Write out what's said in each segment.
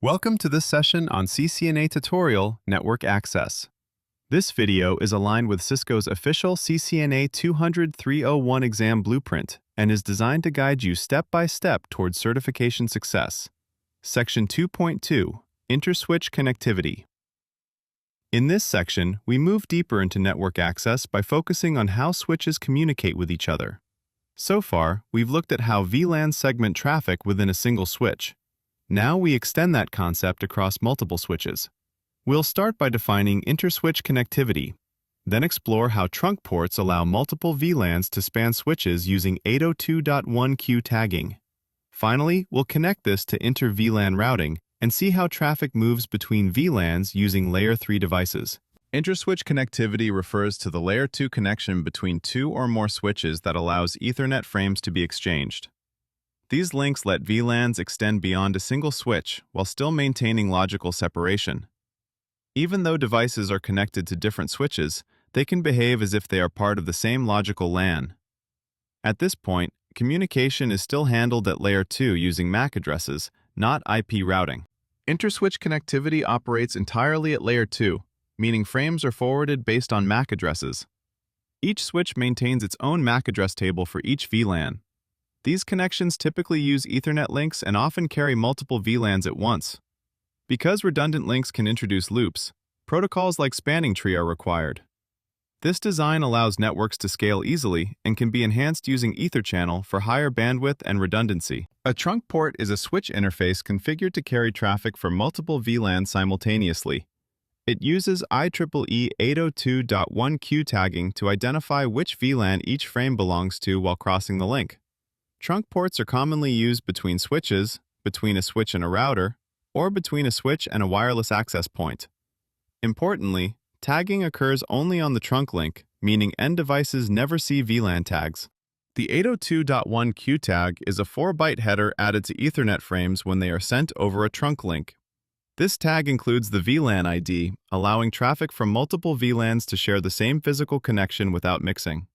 Welcome to this session on CCNA tutorial Network Access. This video is aligned with Cisco's official CCNA 200-301 exam blueprint and is designed to guide you step by step towards certification success. Section 2.2 Interswitch Connectivity. In this section, we move deeper into network access by focusing on how switches communicate with each other. So far, we've looked at how VLANs segment traffic within a single switch. Now we extend that concept across multiple switches. We'll start by defining interswitch connectivity, then explore how trunk ports allow multiple VLANs to span switches using 802.1q tagging. Finally, we'll connect this to inter-VLAN routing and see how traffic moves between VLANs using Layer 3 devices. Interswitch connectivity refers to the Layer 2 connection between two or more switches that allows Ethernet frames to be exchanged. These links let VLANs extend beyond a single switch while still maintaining logical separation. Even though devices are connected to different switches, they can behave as if they are part of the same logical LAN. At this point, communication is still handled at Layer 2 using MAC addresses, not IP routing. Interswitch connectivity operates entirely at Layer 2, meaning frames are forwarded based on MAC addresses. Each switch maintains its own MAC address table for each VLAN. These connections typically use Ethernet links and often carry multiple VLANs at once. Because redundant links can introduce loops, protocols like spanning tree are required. This design allows networks to scale easily and can be enhanced using Ether channel for higher bandwidth and redundancy. A trunk port is a switch interface configured to carry traffic from multiple VLANs simultaneously. It uses IEEE 802.1q tagging to identify which VLAN each frame belongs to while crossing the link. Trunk ports are commonly used between switches, between a switch and a router, or between a switch and a wireless access point. Importantly, tagging occurs only on the trunk link, meaning end devices never see VLAN tags. The 802.1q tag is a 4-byte header added to Ethernet frames when they are sent over a trunk link. This tag includes the VLAN ID, allowing traffic from multiple VLANs to share the same physical connection without mixing.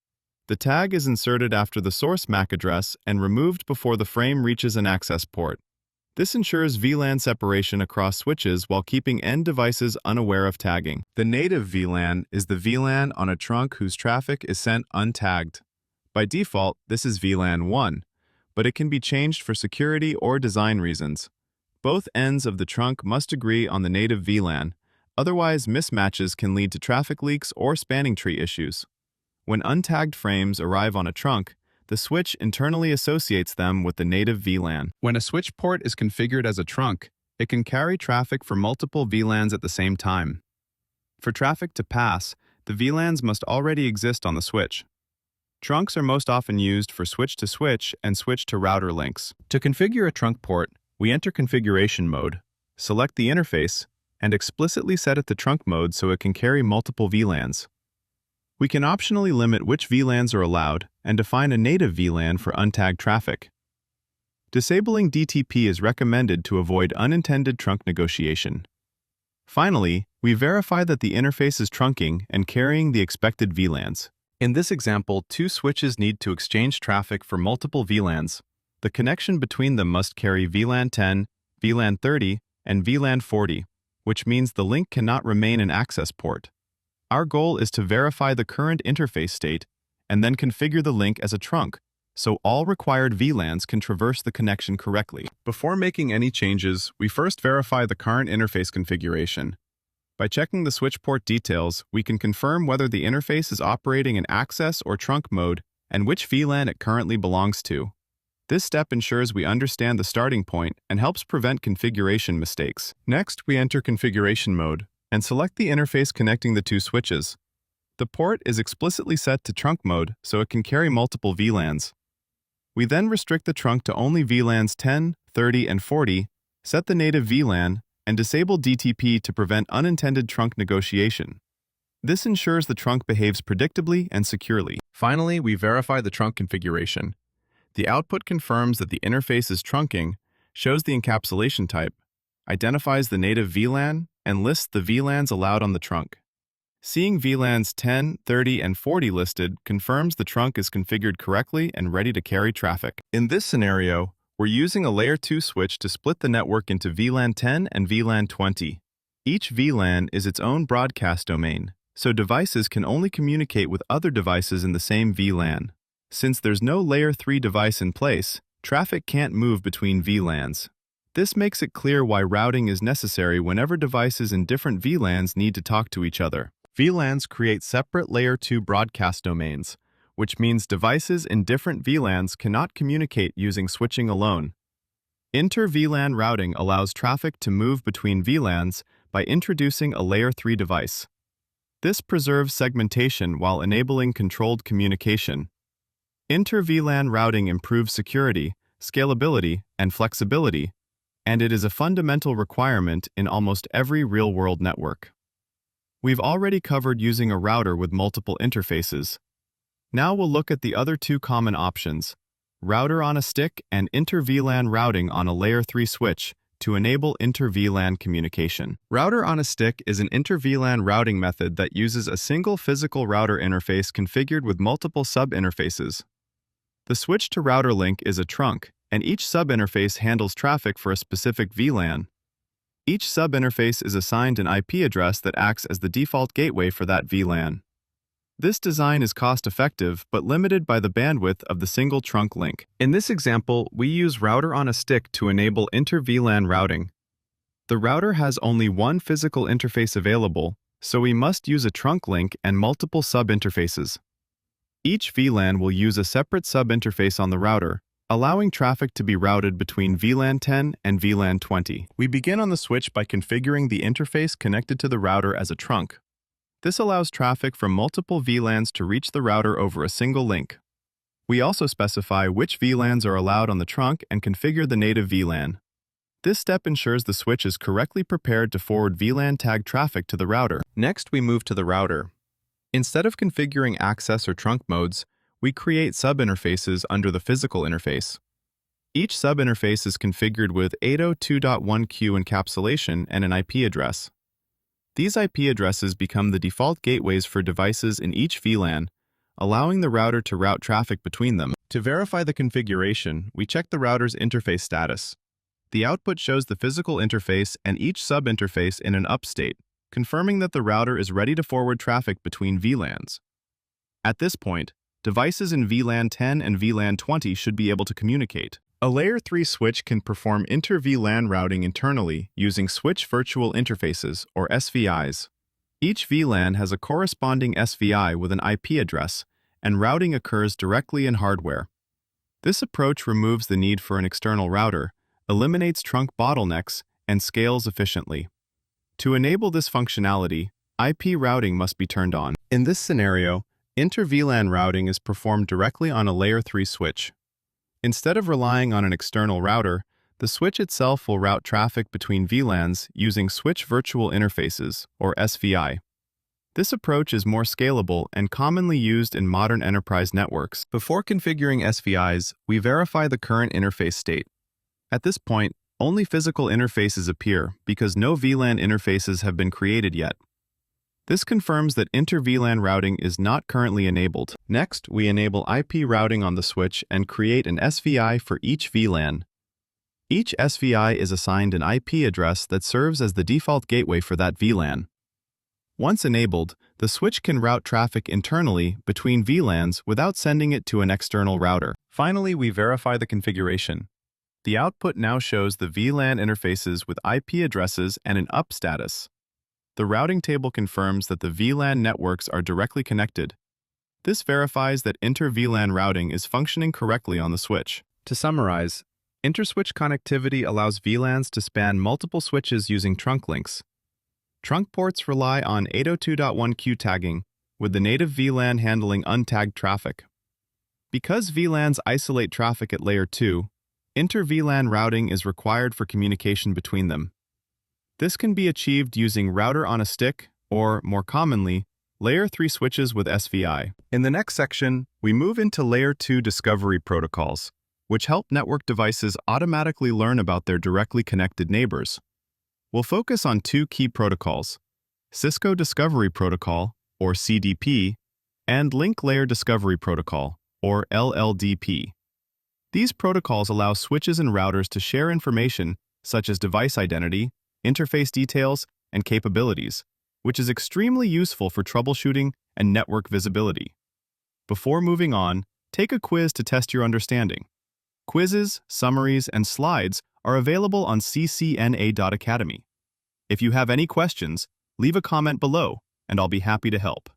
The tag is inserted after the source MAC address and removed before the frame reaches an access port. This ensures VLAN separation across switches while keeping end devices unaware of tagging. The native VLAN is the VLAN on a trunk whose traffic is sent untagged. By default, this is VLAN 1, but it can be changed for security or design reasons. Both ends of the trunk must agree on the native VLAN, otherwise mismatches can lead to traffic leaks or spanning tree issues. When untagged frames arrive on a trunk, the switch internally associates them with the native VLAN. When a switch port is configured as a trunk, it can carry traffic for multiple VLANs at the same time. For traffic to pass, the VLANs must already exist on the switch. Trunks are most often used for switch-to-switch and switch-to-router links. To configure a trunk port, we enter configuration mode, select the interface, and explicitly set it to trunk mode so it can carry multiple VLANs. We can optionally limit which VLANs are allowed and define a native VLAN for untagged traffic. Disabling DTP is recommended to avoid unintended trunk negotiation. Finally, we verify that the interface is trunking and carrying the expected VLANs. In this example, two switches need to exchange traffic for multiple VLANs. The connection between them must carry VLAN 10, VLAN 30, and VLAN 40, which means the link cannot remain an access port. Our goal is to verify the current interface state and then configure the link as a trunk, so all required VLANs can traverse the connection correctly. Before making any changes, we first verify the current interface configuration. By checking the switch port details, we can confirm whether the interface is operating in access or trunk mode and which VLAN it currently belongs to. This step ensures we understand the starting point and helps prevent configuration mistakes. Next, we enter configuration mode and select the interface connecting the two switches. The port is explicitly set to trunk mode so it can carry multiple VLANs. We then restrict the trunk to only VLANs 10, 30, and 40, set the native VLAN, and disable DTP to prevent unintended trunk negotiation. This ensures the trunk behaves predictably and securely. Finally, we verify the trunk configuration. The output confirms that the interface is trunking, shows the encapsulation type, identifies the native VLAN, and lists the VLANs allowed on the trunk. Seeing VLANs 10, 30, and 40 listed confirms the trunk is configured correctly and ready to carry traffic. In this scenario, We're using a Layer 2 switch to split the network into VLAN 10 and VLAN 20. Each VLAN is its own broadcast domain, so devices can only communicate with other devices in the same VLAN. Since there's no Layer 3 device in place, traffic can't move between VLANs. This makes it clear why routing is necessary whenever devices in different VLANs need to talk to each other. VLANs create separate Layer 2 broadcast domains, which means devices in different VLANs cannot communicate using switching alone. Inter-VLAN routing allows traffic to move between VLANs by introducing a Layer 3 device. This preserves segmentation while enabling controlled communication. Inter-VLAN routing improves security, scalability, and flexibility, and it is a fundamental requirement in almost every real-world network. We've already covered using a router with multiple interfaces. Now we'll look at the other two common options, router on a stick and inter-VLAN routing on a Layer 3 switch to enable inter-VLAN communication. Router on a stick is an inter-VLAN routing method that uses a single physical router interface configured with multiple sub-interfaces. The switch to router link is a trunk, and each sub-interface handles traffic for a specific VLAN. Each sub-interface is assigned an IP address that acts as the default gateway for that VLAN. This design is cost-effective but limited by the bandwidth of the single trunk link. In this example, we use router on a stick to enable inter-VLAN routing. The router has only one physical interface available, so we must use a trunk link and multiple sub-interfaces. Each VLAN will use a separate sub-interface on the router, allowing traffic to be routed between VLAN 10 and VLAN 20. We begin on the switch by configuring the interface connected to the router as a trunk. This allows traffic from multiple VLANs to reach the router over a single link. We also specify which VLANs are allowed on the trunk and configure the native VLAN. This step ensures the switch is correctly prepared to forward VLAN tag traffic to the router. Next, we move to the router. Instead of configuring access or trunk modes, we create sub-interfaces under the physical interface. Each sub-interface is configured with 802.1q encapsulation and an IP address. These IP addresses become the default gateways for devices in each VLAN, allowing the router to route traffic between them. To verify the configuration, we check the router's interface status. The output shows the physical interface and each sub-interface in an up state, confirming that the router is ready to forward traffic between VLANs. At this point, devices in VLAN 10 and VLAN 20 should be able to communicate. A Layer 3 switch can perform inter-VLAN routing internally using switch virtual interfaces, or SVIs. Each VLAN has a corresponding SVI with an IP address, and routing occurs directly in hardware. This approach removes the need for an external router, eliminates trunk bottlenecks, and scales efficiently. To enable this functionality, IP routing must be turned on. In this scenario, inter-VLAN routing is performed directly on a Layer 3 switch. Instead of relying on an external router, the switch itself will route traffic between VLANs using switch virtual interfaces, or SVI. This approach is more scalable and commonly used in modern enterprise networks. Before configuring SVIs, we verify the current interface state. At this point, only physical interfaces appear because no VLAN interfaces have been created yet. This confirms that inter-VLAN routing is not currently enabled. Next, we enable IP routing on the switch and create an SVI for each VLAN. Each SVI is assigned an IP address that serves as the default gateway for that VLAN. Once enabled, the switch can route traffic internally between VLANs without sending it to an external router. Finally, we verify the configuration. The output now shows the VLAN interfaces with IP addresses and an up status. The routing table confirms that the VLAN networks are directly connected. This verifies that inter-VLAN routing is functioning correctly on the switch. To summarize, Interswitch connectivity allows VLANs to span multiple switches using trunk links. Trunk ports rely on 802.1q tagging, with the native VLAN handling untagged traffic. Because VLANs isolate traffic at Layer 2, inter-VLAN routing is required for communication between them. This can be achieved using router on a stick, or, more commonly, Layer 3 switches with SVI. In the next section, we move into Layer 2 discovery protocols, which help network devices automatically learn about their directly connected neighbors. We'll focus on two key protocols, Cisco Discovery Protocol, or CDP, and Link Layer Discovery Protocol, or LLDP. These protocols allow switches and routers to share information such as device identity, interface details, and capabilities, which is extremely useful for troubleshooting and network visibility. Before moving on, take a quiz to test your understanding. Quizzes, summaries, and slides are available on ccna.academy. If you have any questions, leave a comment below, and I'll be happy to help.